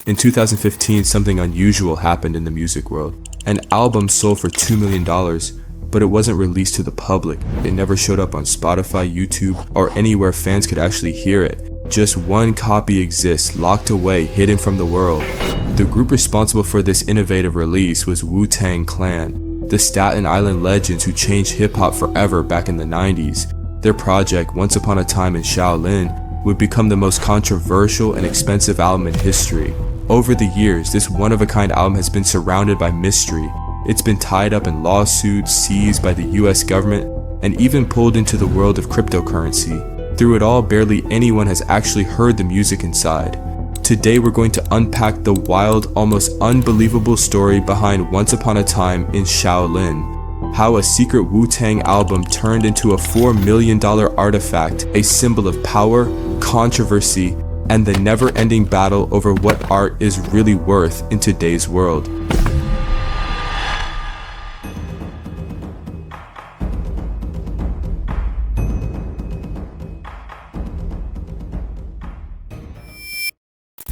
In 2015, something unusual happened in the music world. An album sold for $2 million, but it wasn't released to the public. It never showed up on Spotify, YouTube, or anywhere fans could actually hear it. Just one copy exists, locked away, hidden from the world. The group responsible for this innovative release was Wu-Tang Clan, the Staten Island legends who changed hip-hop forever back in the 90s. Their project, Once Upon a Time in Shaolin, would become the most controversial and expensive album in history. Over the years, this one-of-a-kind album has been surrounded by mystery. It's been tied up in lawsuits, seized by the US government, and even pulled into the world of cryptocurrency. Through it all, barely anyone has actually heard the music inside. Today we're going to unpack the wild, almost unbelievable story behind Once Upon a Time in Shaolin. How a secret Wu-Tang album turned into a $4 million artifact, a symbol of power, controversy, and the never-ending battle over what art is really worth in today's world.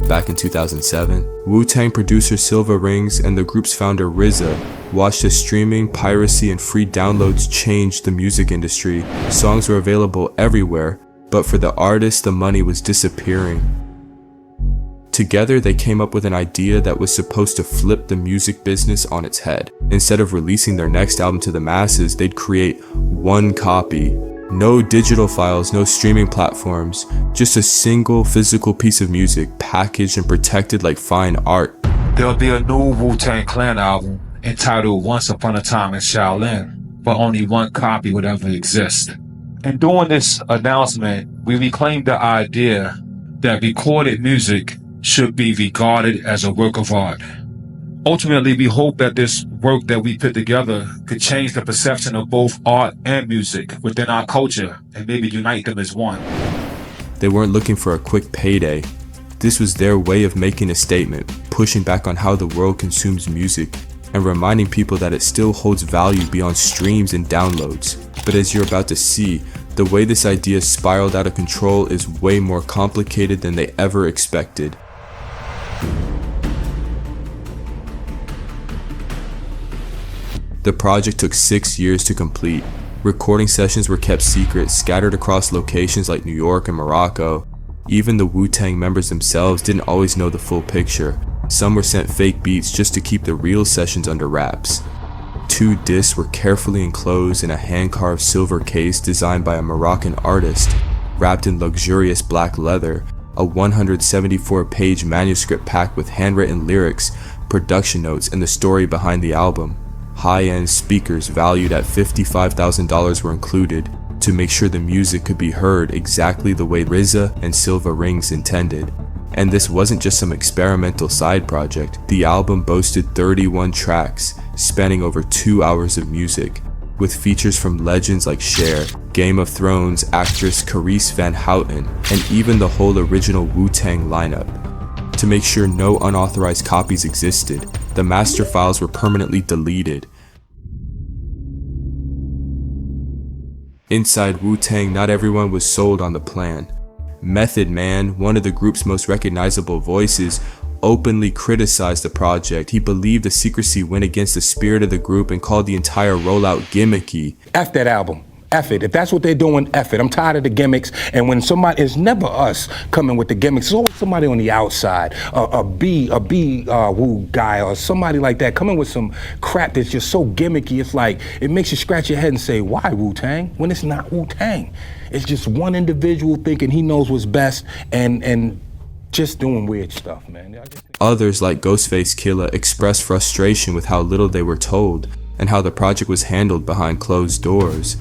Back in 2007, Wu-Tang producer Silva Rings and the group's founder RZA watched as streaming, piracy, and free downloads changed the music industry. Songs were available everywhere, but for the artists, the money was disappearing. Together, they came up with an idea that was supposed to flip the music business on its head. Instead of releasing their next album to the masses, they'd create one copy. No digital files, no streaming platforms, just a single physical piece of music packaged and protected like fine art. There'll be a new Wu-Tang Clan album entitled Once Upon a Time in Shaolin, but only one copy would ever exist. In doing this announcement, we reclaimed the idea that recorded music should be regarded as a work of art. Ultimately, we hope that this work that we put together could change the perception of both art and music within our culture and maybe unite them as one. They weren't looking for a quick payday. This was their way of making a statement, pushing back on how the world consumes music, and reminding people that it still holds value beyond streams and downloads. But as you're about to see, the way this idea spiraled out of control is way more complicated than they ever expected. The project took 6 years to complete. Recording sessions were kept secret, scattered across locations like New York and Morocco. Even the Wu-Tang members themselves didn't always know the full picture. Some were sent fake beats just to keep the real sessions under wraps. 2 discs were carefully enclosed in a hand-carved silver case designed by a Moroccan artist, wrapped in luxurious black leather, a 174-page manuscript packed with handwritten lyrics, production notes, and the story behind the album. High-end speakers valued at $55,000 were included to make sure the music could be heard exactly the way RZA and Silva Rings intended. And this wasn't just some experimental side project. The album boasted 31 tracks, spanning over 2 hours of music, with features from legends like Cher, Game of Thrones actress Carice Van Houten, and even the whole original Wu-Tang lineup. To make sure no unauthorized copies existed, the master files were permanently deleted. Inside Wu-Tang, not everyone was sold on the plan. Method Man, one of the group's most recognizable voices, openly criticized the project. He believed the Secrecy went against the spirit of the group and called the entire rollout gimmicky. F that album. F it. If that's what they're doing, F it. I'm tired of the gimmicks. And when somebody, it's never us coming with the gimmicks. It's always somebody on the outside, a Wu guy or somebody like that coming with some crap that's just so gimmicky. It's like, it makes you scratch your head and say, why Wu-Tang? When it's not Wu-Tang. It's just one individual thinking he knows what's best and just doing weird stuff, man. Others, like Ghostface Killah, expressed frustration with how little they were told and how the project was handled behind closed doors.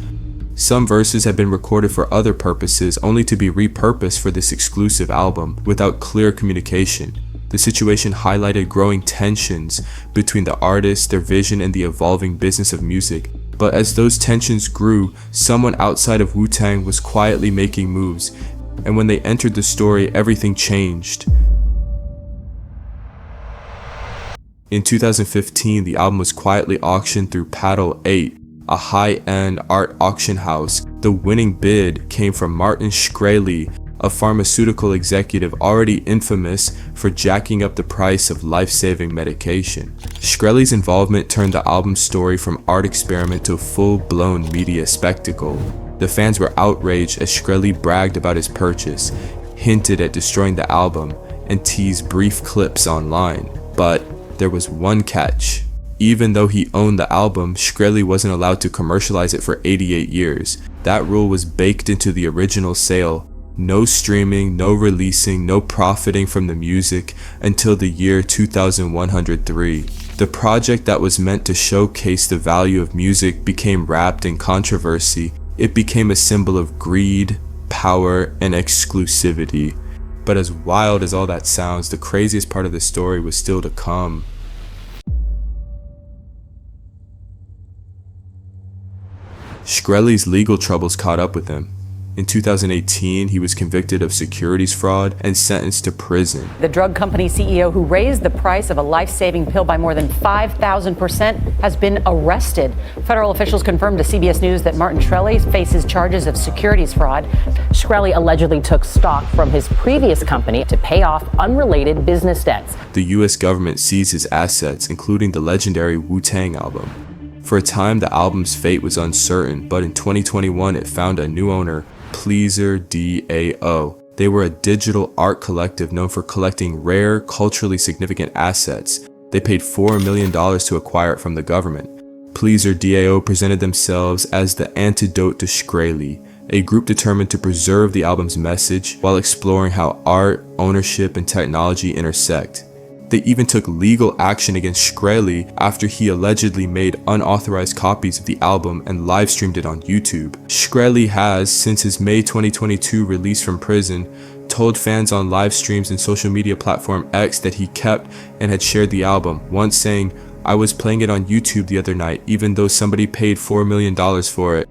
Some verses had been recorded for other purposes only to be repurposed for this exclusive album without clear communication. The situation highlighted growing tensions between the artists, their vision, and the evolving business of music. But as those tensions grew, someone outside of Wu-Tang was quietly making moves, and when they entered the story, everything changed. In 2015, the album was quietly auctioned through Paddle 8, a high-end art auction house. The winning bid came from Martin Shkreli, a pharmaceutical executive already infamous for jacking up the price of life-saving medication. Shkreli's involvement turned the album's story from art experiment to a full-blown media spectacle. The fans were outraged as Secrecy bragged about his purchase, hinted at destroying the album, and teased brief clips online. But there was one catch. Even though he owned the album, Secrecy wasn't allowed to commercialize it for 88 years. That rule was baked into the original sale. No streaming, no releasing, no profiting from the music until the year 2103. The project that was meant to showcase the value of music became wrapped in controversy. It became a symbol of greed, power, and exclusivity. But as wild as all that sounds, the craziest part of the story was still to come. Secrecy's legal troubles caught up with him. In 2018, he was convicted of securities fraud and sentenced to prison. The drug company CEO who raised the price of a life-saving pill by more than 5,000% has been arrested. Federal officials confirmed to CBS News that Martin Shkreli faces charges of securities fraud. Shkreli allegedly took stock from his previous company to pay off unrelated business debts. The US government seized his assets, including the legendary Wu-Tang album. For a time, the album's fate was uncertain, but in 2021, it found a new owner, Pleaser DAO. They were a digital art collective known for collecting rare, culturally significant assets. They paid $4 million to acquire it from the government. Pleaser DAO presented themselves as the antidote to Secrecy, a group determined to preserve the album's message while exploring how art, ownership, and technology intersect. They even took legal action against Secrecy after he allegedly made unauthorized copies of the album and live-streamed it on YouTube. Secrecy has, since his May 2022 release from prison, told fans on live streams and social media platform X that he kept and had shared the album, once saying, "I was playing it on YouTube the other night, even though somebody paid $4 million for it."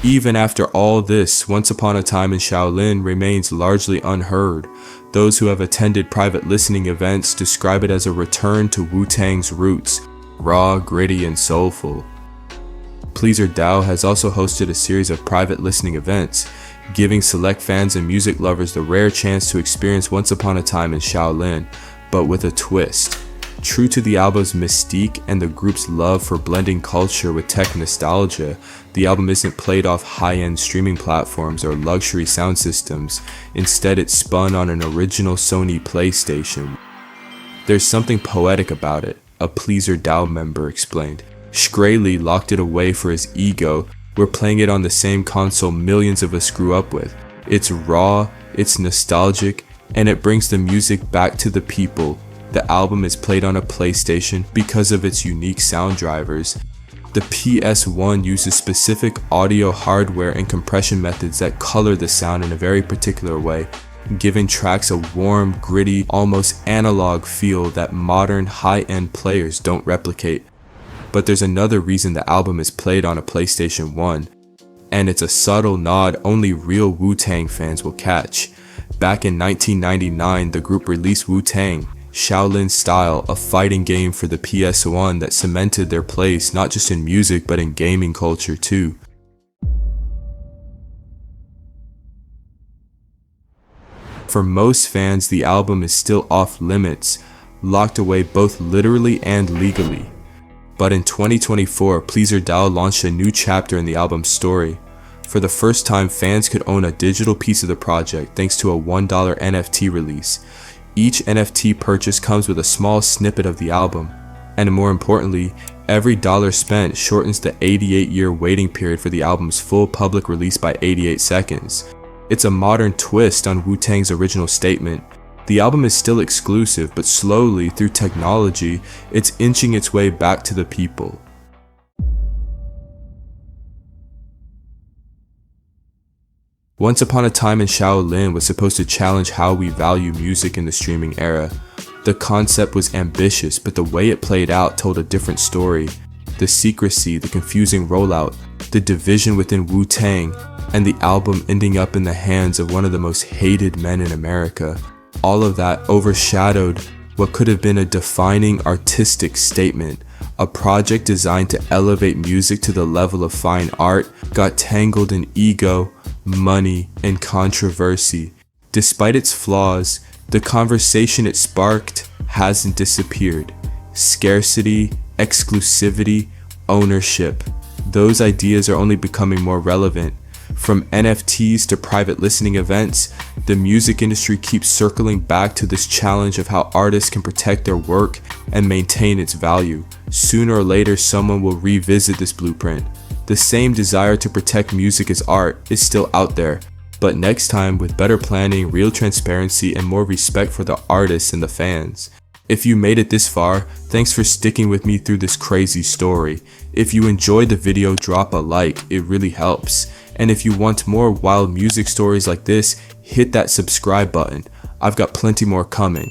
Even after all this, Once Upon a Time in Shaolin remains largely unheard. Those who have attended private listening events describe it as a return to Wu-Tang's roots, raw, gritty, and soulful. Pleaser DAO has also hosted a series of private listening events, giving select fans and music lovers the rare chance to experience Once Upon a Time in Shaolin, but with a twist. True to the album's mystique and the group's love for blending culture with tech nostalgia, the album isn't played off high-end streaming platforms or luxury sound systems. Instead, it's spun on an original Sony PlayStation. There's something poetic about it, a Pleaser DAO member explained. Secrecy locked it away for his ego. We're playing it on the same console millions of us grew up with. It's raw, it's nostalgic, and it brings the music back to the people. The album is played on a PlayStation because of its unique sound drivers. The PS1 uses specific audio hardware and compression methods that color the sound in a very particular way, giving tracks a warm, gritty, almost analog feel that modern high-end players don't replicate. But there's another reason the album is played on a PlayStation 1, and it's a subtle nod only real Wu-Tang fans will catch. Back in 1999, the group released Wu-Tang, Shaolin Style, a fighting game for the PS1 that cemented their place not just in music but in gaming culture too. For most fans, the album is still off limits, locked away both literally and legally. But in 2024, Pleaser DAO launched a new chapter in the album's story. For the first time, fans could own a digital piece of the project thanks to a $1 NFT release. Each NFT purchase comes with a small snippet of the album, and more importantly, every dollar spent shortens the 88-year waiting period for the album's full public release by 88 seconds. It's a modern twist on Wu-Tang's original statement. The album is still exclusive, but slowly, through technology, it's inching its way back to the people. Once Upon a Time in Shaolin was supposed to challenge how we value music in the streaming era. The concept was ambitious, but the way it played out told a different story. The secrecy, the confusing rollout, the division within Wu-Tang, and the album ending up in the hands of one of the most hated men in America. All of that overshadowed what could have been a defining artistic statement. A project designed to elevate music to the level of fine art got tangled in ego, money, and controversy. Despite its flaws, the conversation it sparked hasn't disappeared. Scarcity, exclusivity, ownership. Those ideas are only becoming more relevant. From NFTs to private listening events, the music industry keeps circling back to this challenge of how artists can protect their work and maintain its value. Sooner or later, someone will revisit this blueprint. The same desire to protect music as art is still out there, but next time with better planning, real transparency, and more respect for the artists and the fans. If you made it this far, thanks for sticking with me through this crazy story. If you enjoyed the video, drop a like, it really helps. And if you want more wild music stories like this, hit that subscribe button. I've got plenty more coming.